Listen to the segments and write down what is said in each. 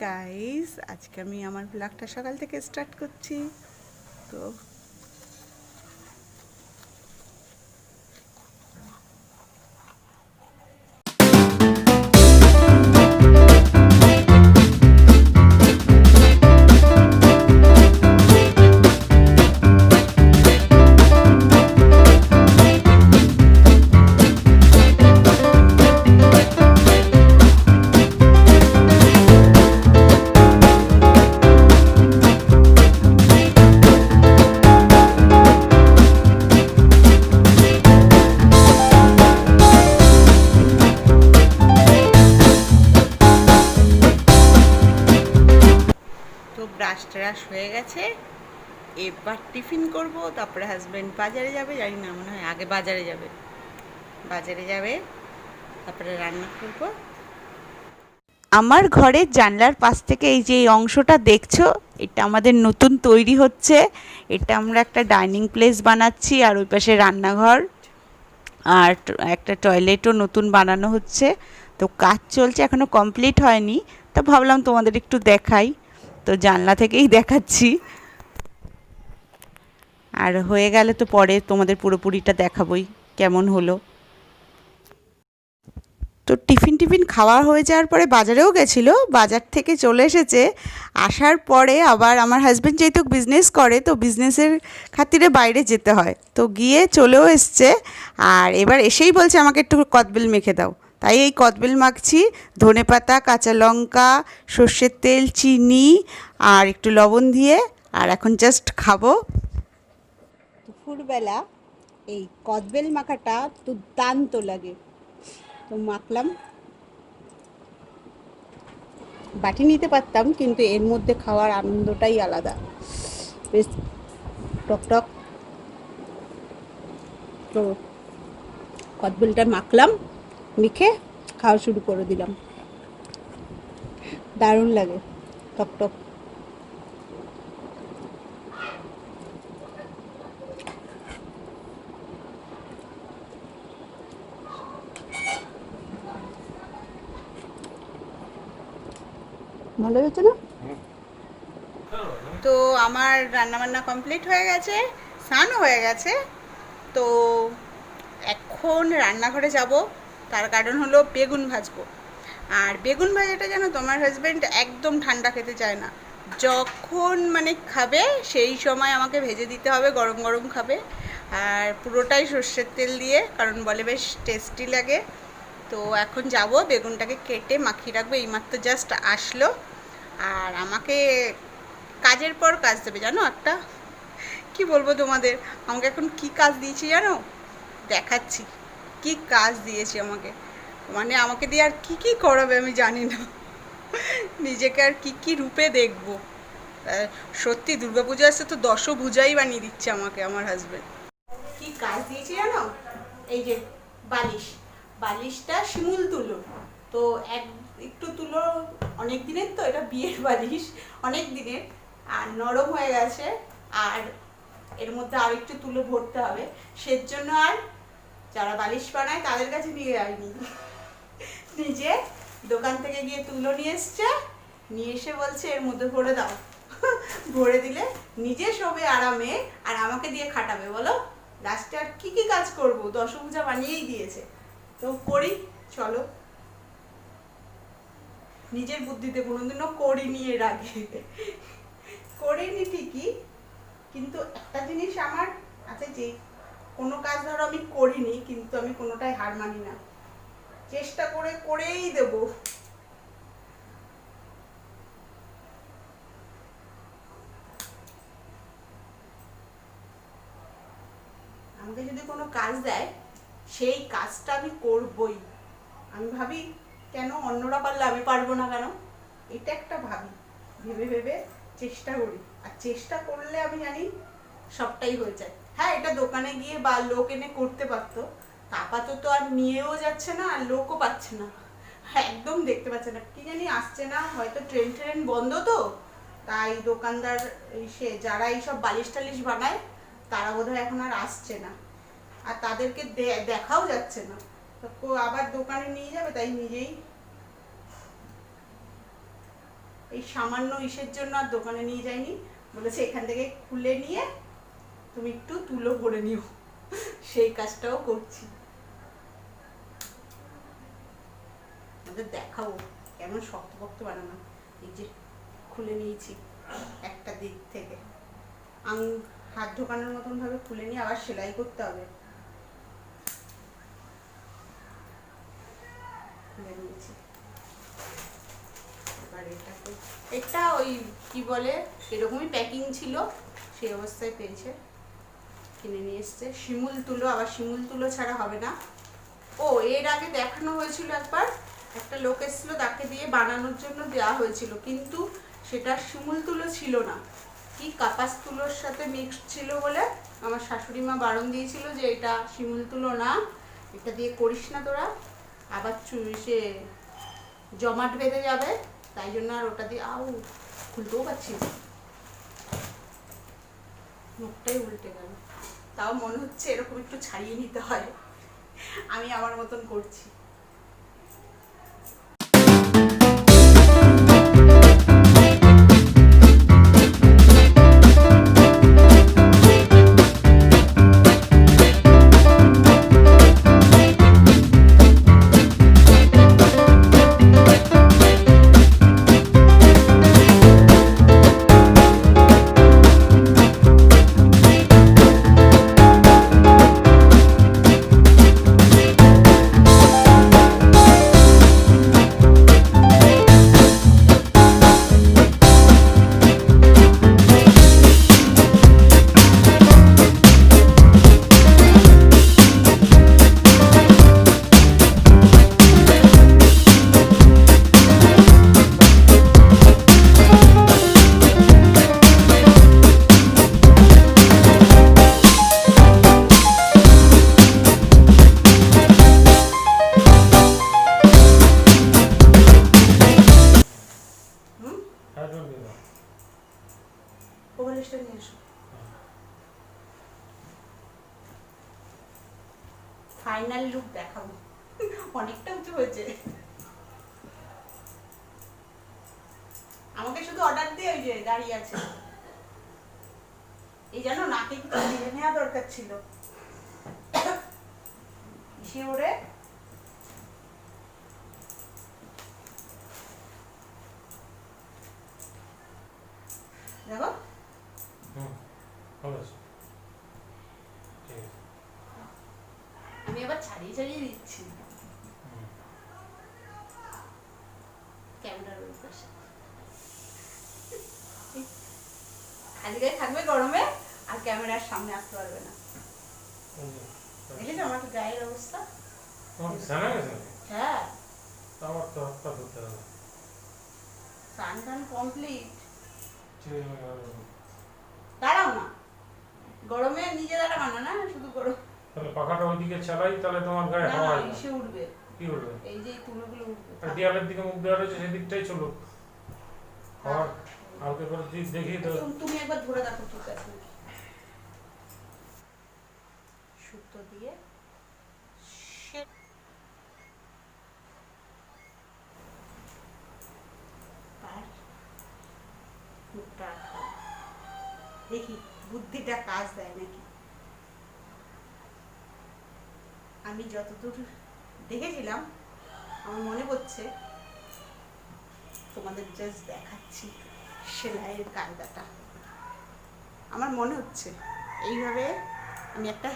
Guys, আজকে আমি আমার ব্লগটা সকাল থেকে স্টার্ট করছি। তো ব্রাশ ট্রাশ হয়ে গেছে, এবার টিফিন করব, তারপরে হাজব্যান্ড বাজারে যাবে। জানি না, মনে হয় আগে বাজারে যাবে, তারপরে রান্না করব। আমার ঘরের জানলার পাশ থেকে এই যে এই অংশটা দেখছো, এটা আমাদের নতুন তৈরি হচ্ছে। এটা আমরা একটা ডাইনিং প্লেস বানাচ্ছি, আর ওই পাশে রান্নাঘর আর একটা টয়লেটও নতুন বানানো হচ্ছে। তো কাজ চলছে, এখনও কমপ্লিট হয়নি। তো ভাবলাম তোমাদের একটু দেখাই, তো জানলা থেকেই দেখাচ্ছি। আর হয়ে গেলে তো পরে তোমাদের পুরোপুরিটা দেখাবই কেমন হলো। তো টিফিন খাওয়া হয়ে যাওয়ার পরে বাজারেও গেছিলো, বাজার থেকে চলে এসেছে। আসার পরে আবার আমার হাজব্যান্ড যেহেতু বিজনেস করে, তো বিজনেসের খাতিরে বাইরে যেতে হয়, তো গিয়ে চলেও এসছে। আর এবার এসেই বলছে আমাকে একটু কদবেল মেখে দাও। তাই এই কদবেল মাখছি, ধনেপাতা, কাঁচা লঙ্কা, সর্ষের তেল, চিনি আর একটু লবণ দিয়ে। আর এখন জাস্ট খাবো। দুপুরবেলা এই কদবেল মাখাটা দুর্দান্ত লাগে, তো মাখলাম। বাটি নিতে পারতাম, কিন্তু এর মধ্যে খাওয়ার আনন্দটাই আলাদা, বেশ টক। তো কদবেলটা মাখলাম, মেখে খাওয়া শুরু করে দিলাম। দারুণ লাগে, টক। ভালো হয়েছে না? তো আমার রান্নাবান্না কমপ্লিট হয়ে গেছে, স্নানও হয়ে গেছে। তো এখন রান্নাঘরে যাব, তার কারণ হলো বেগুন ভাজবো। আর বেগুন ভাজাটা যেন তোমার হাজব্যান্ড একদম ঠান্ডা খেতে চায় না, যখন মানে খাবে সেই সময় আমাকে ভেজে দিতে হবে, গরম গরম খাবে। আর পুরোটাই সর্ষের তেল দিয়ে, কারণ বলে বেশ টেস্টি লাগে। তো এখন যাব, বেগুনটাকে কেটে মাখিয়ে রাখবো। এইমাত্র জাস্ট আসলো। আর আমাকে কাজের পর কাজ দেবে, জানো একটা, কি বলবো তোমাদের, আমাকে এখন কি কাজ দিয়েছি জানো, দেখাচ্ছি। কি কাজ দিয়েছি আমাকে, মানে আমাকে দিয়ে আর কি করাবে আমি জানি না। নিজেকে আর কি রূপে দেখবো। সত্যি দুর্গাপূজা আসছে তো দশভুজাই বানিয়ে দিচ্ছে আমাকে আমার হাজবেন্ড। কি কাজ দিয়েছি জানো, এই যে বালিশটা শিমুল তুলো। তো একটু তুলো, অনেক দিনের, তো এটা বিয়ের বালিশ, অনেক দিনের, আর নরম হয়ে গেছে। আর এর মধ্যে আর একটু তুলো ভরতে হবে, সেজন্য আর যারা বালিশ বানায় তাদের কাছে নিয়ে যায়নি, নিজে দোকান থেকে গিয়ে তুলো নিয়ে এসছে, নিয়ে এসে বলছে এর মধ্যে ভরে দাও। ভরে দিলে নিজে শোবে আরামে, আর আমাকে দিয়ে খাটাবে। বলো লাস্টে আর কি কাজ করব, দশভুজা বানিয়েই দিয়েছে, তো করি, চলো। নিজের বুদ্ধিতে কোনোদিনও করিনি এর আগে, করিনি ঠিকই, কিন্তু একটা জিনিস আমার আছে, যে কোনো কাজ ধরো আমি করিনি, কিন্তু আমি কোনোটাই হার মানি না, চেষ্টা করেই দেব। আমাকে যদি কোনো কাজ দেয়, সেই কাজটা আমি করবই। আমি ভাবি কেন অন্যরা পারলে আমি পারবো না কেন, এটা একটা ভাবি, ভেবে চেষ্টা করি। আর চেষ্টা করলে আমি জানি সবটাই হয়ে যায়। হ্যাঁ, এটা দোকানে গিয়ে বা লোক এনে করতে পারতো, আপাতত আর নিয়েও যাচ্ছে না, আর লোকও পাচ্ছে না। হ্যাঁ, একদম দেখতে পাচ্ছে না, কি জানি আসছে না, হয়তো ট্রেন বন্ধ, তো তাই দোকানদার সে যারা এইসব বালিশ টালিশ বানায়, তারা বোধহয় এখন আর আসছে না, আর তাদেরকে দেখাও যাচ্ছে না। তো আবার দোকানে নিয়ে যাবে, তাই নিজেই এই সামান্য ইসের জন্য আর দোকানে নিয়ে যাইনি, বলেছে এখান থেকে খুলে নিয়ে তুমি একটু তুলো করে নিও, সেই কাজটাও করছি। আমাদের দেখাবো কেমন শক্তপোক্ত বানানো। এই যে খুলে নিয়েছি একটা দিক থেকে, হাত ঢোকানোর মতন ভাবে খুলে নিয়ে আবার সেলাই করতে হবে। খুলে নিয়েছি। এবার এটাকে, এটা ওই কি বলে এরকমই প্যাকিং ছিল, সেই অবস্থায় পেয়েছে, কিনে নিয়ে এসছে। শিমুল তুলো, আবার শিমুল তুলো ছাড়া হবে না। ও এর আগে দেখানো হয়েছিল একবার, একটা লোক এসেছিল, তাকে দিয়ে বানানোর জন্য দেওয়া হয়েছিল, কিন্তু সেটা শিমুল তুলো ছিল না, কি কাপাস তুলোর সাথে মিক্স ছিল বলে আমার শাশুড়ি মা বারণ দিয়েছিল যে এটা শিমুল তুলো না, এটা দিয়ে করিস না তোরা, আবার সে জমাট বেঁধে যাবে, তাই জন্য আর ওটা দিয়ে খুলতেও পারছি না, মুখটাই উল্টে গেল। তাও মনে হচ্ছে এরকম একটু ছাড়িয়ে নিতে হয়, আমি আমার মতন করছি। ফাইনাল লুক দেখাবো, অনেকটা উঁচু হয়েছে। আমাকে শুধু অর্ডার দিয়ে ওই যে দাঁড়িয়ে আছে, এই জানো নাকে কি দিয়ে নেওয়া দরকার ছিল, সে ওরে দেখো। আমি আবার ছাড়িয়ে ছাড়িয়ে দিচ্ছি ক্যামেরার ওই পাশে, খালি গায়ে থাকবে গরমে আর ক্যামেরার সামনে আসতে পারবে না। দেখেছো আমার গায়ের অবস্থা? হ্যাঁ স্নান টান কমপ্লিট। দাঁড়াও না, গরমে নিজে দাঁড়াবো না, শুধু গরম। তাহলে পাখাটা ওইদিকে চালাই, তাহলে তোমার গায়ে হাওয়া এসে উঠবে। কি উঠবে? এই যে তুলোগুলো উঠবে। দেয়ালের দিকে মুখ দেওয়া রয়েছে, সেদিকটাই চলো। আর হালকা করে দিক দেখি তো। তুমি একবার ধরে দেখো ঠিক আছে। সুতো দিয়ে দেখি বুদ্ধিটা কাজ দেয় নাকি। আমি যতদূর দেখেছিলাম, আমার মনে হচ্ছে, তোমাদের জাস্ট দেখাচ্ছি সেলাইয়ের কায়দাটা। আমার মনে হচ্ছে এইভাবে, আমি একটা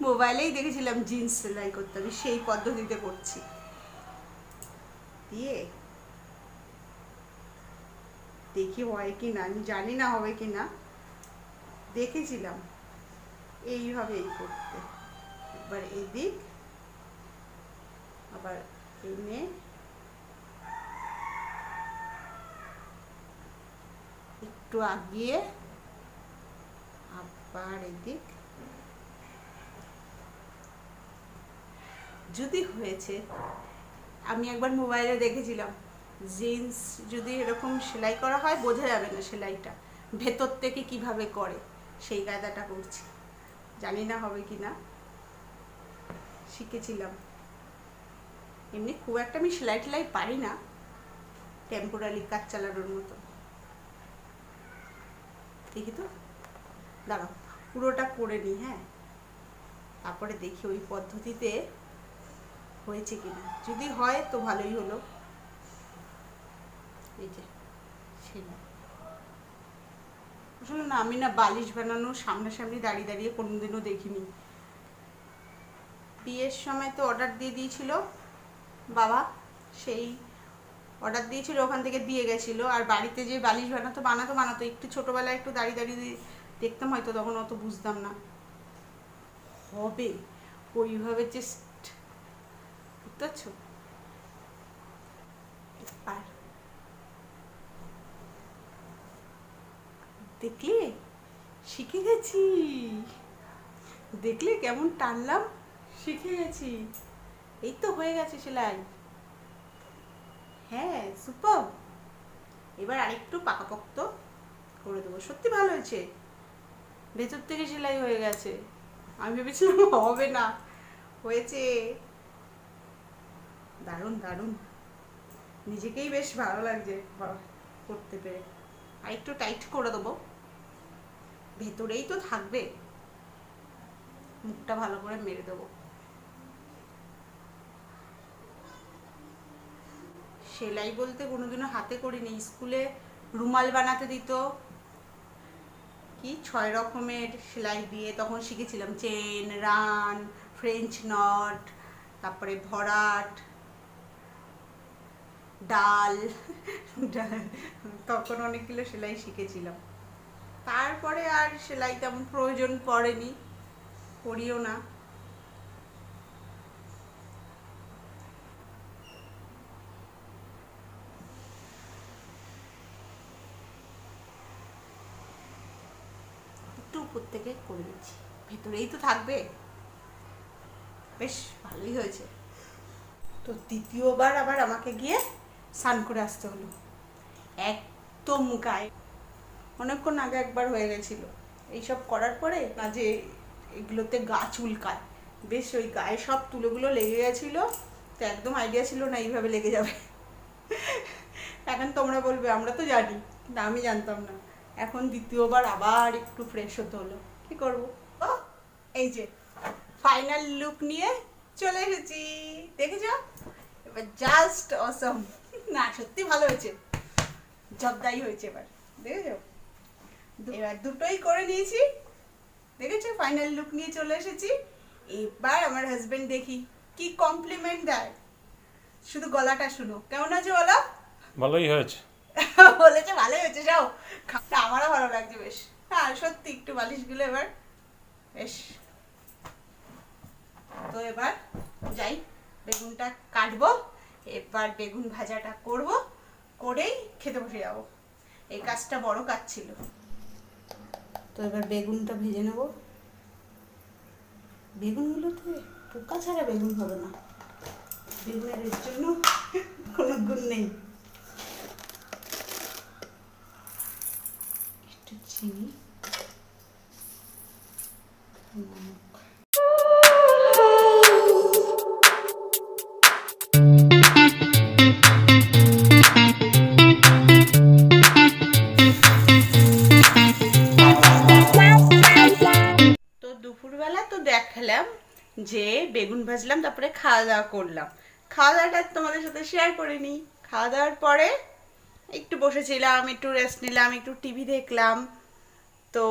মোবাইলেই দেখেছিলাম জিন্স সেলাই করতে, আমি সেই পদ্ধতিতে করছি। দিয়ে দেখি হয় কি না, আমি জানি না হবে কি না, দেখেছিলাম এইভাবেই করতে। এবার এদিক আবার এনে একটু আগিয়ে আবার এদিক, যদি হয়েছে, আমি একবার মোবাইলে দেখেছিলাম জিন্স যদি এরকম সেলাই করা হয় বোঝা যাবে না সেলাইটা ভেতর থেকে কিভাবে করে, সেই কায়দাটা করছি। জানি না হবে কি না, শিখেছিলাম। এমনি খুব একটা আমি সেলাই টেলাই পারি না, টেম্পোরারি কাজ চালানোর মতো। দেখি তো, দাঁড়াও পুরোটা করে নিই, হ্যাঁ, তারপরে দেখি ওই পদ্ধতিতে হয়েছে কিনা। যদি হয় তো ভালোই হলো। এই যে সেলাই, আসলে না আমি না বালিশ বানানো সামনাসামনি দাঁড়িয়ে দাঁড়িয়ে কোনোদিনও দেখিনি। বিয়ের সময় তো অর্ডার দিয়ে দিয়েছিল বাবা, সেই অর্ডার দিয়েছিল ওখান থেকে দিয়ে গেছিলো। আর বাড়িতে যে বালিশ বানাতো বানাতো বানাতো একটু ছোটোবেলায় একটু দাঁড়িয়ে দাঁড়িয়ে দেখতাম, হয়তো তখন অত বুঝতাম না। হবে ওইভাবে জাস্ট, বুঝতে পারছো? আর দেখলে শিখে গেছি, দেখলে কেমন টানলাম, শিখে গেছি। এই তো হয়ে গেছে সেলাই, হ্যাঁ সুপার। এবার আরেকটু পাকাপোক্ত করে দেবো। সত্যি ভালো হয়েছে, ভেতর থেকে সেলাই হয়ে গেছে। আমি ভেবেছিলাম হবে না, হয়েছে। দারুণ দারুণ, নিজেকেই বেশ ভালো লাগছে করতে পেরে। আর একটু টাইট করে দেবো, ভেতরেই তো থাকবে, মুখটা ভালো করে মেরে দেবো। সেলাই বলতে কোনোদিনও হাতে করিনি। স্কুলে রুমাল বানাতে দিত, কি 6 রকমের সেলাই দিয়ে তখন শিখেছিলাম। চেন, রান, ফ্রেঞ্চ নট, তারপরে ভরাট, ডাল, তখন অনেকগুলো সেলাই শিখেছিলাম। তারপরে আর সেলাই তেমন প্রয়োজন পড়েনি, করিও না। একটু উপর থেকে করে দিচ্ছি, ভেতরেই তো থাকবে, বেশ ভালোই হয়েছে। তো দ্বিতীয়বার আবার আমাকে গিয়ে স্নান করে আসতে হলো, একদম গায়ে। অনেকক্ষণ আগে একবার হয়ে গেছিল এইসব করার পরে না, যে এগুলোতে গা চুলকায় বেশ, ওই গায়ে সব তুলোগুলো লেগে গেছিলো। তো একদম আইডিয়া ছিল না এইভাবে লেগে যাবে। এখন তোমরা বলবে আমরা তো জানি, না আমি জানতাম না। এখন দ্বিতীয়বার আবার একটু ফ্রেশ হতে হলো, কি করবো। ও এই যে ফাইনাল লুক নিয়ে চলে এসেছি, দেখেছো? এবার জাস্ট অসম, না সত্যি ভালো হয়েছে, জবদাই হয়েছে। এবার দেখেছো, এবার দুটোই করে নিয়েছি, দেখেছো? ফাইনাল লুক নিয়ে চলে এসেছি। এবার আমার হাজবেন্ড দেখি কি কমপ্লিমেন্ট দেয়। শুধু গলাটা শুনো, কেমন আছে বলো? ভালোই হয়েছে। বলেছে ভালোই হয়েছে, যাও। আমারও ভালো লাগছে বেশ। হ্যাঁ সত্যি একটু বালিশগুলো এবার বেশ। তো এবার যাই, বেগুনটা কাটবো, এবার বেগুন ভাজাটা করব, করেই খেতে বসে যাবো। এই কাজটা বড় কাজ ছিল। তো এবার বেগুনটা ভেজে নেব। বেগুনগুলোতে পোকা ছাড়া বেগুন হবে না, বেগুনের এর জন্য কোনো গুণ নেই। একটু চিনি, দুপুরবেলা তো দেখালাম যে বেগুন ভাজলাম, তারপরে খাওয়া দাওয়া করলাম। খাওয়া দাওয়াটা তোমাদের সাথে শেয়ার করে নিই। খাওয়া দাওয়ার পরে একটু বসেছিলাম, একটু রেস্ট নিলাম, একটু টিভি দেখলাম। তো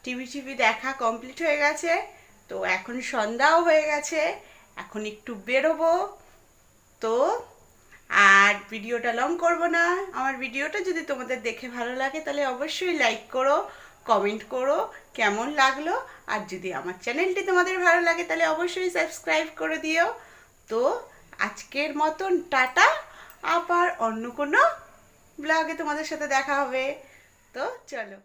টিভি দেখা কমপ্লিট হয়ে গেছে। তো এখন সন্ধ্যাও হয়ে গেছে, এখন একটু বেরোবো। তো আর ভিডিওটা লং করব না। আমার ভিডিওটা যদি তোমাদের দেখে ভালো লাগে তাহলে অবশ্যই লাইক করো, কমেন্ট করো কেমন লাগলো। আর যদি আমার চ্যানেলটি তোমাদের ভালো লাগে তাহলে অবশ্যই সাবস্ক্রাইব করে দিও। তো আজকের মতন টাটা, আবার অন্য কোনো ব্লগে তোমাদের সাথে দেখা হবে। তো চলো।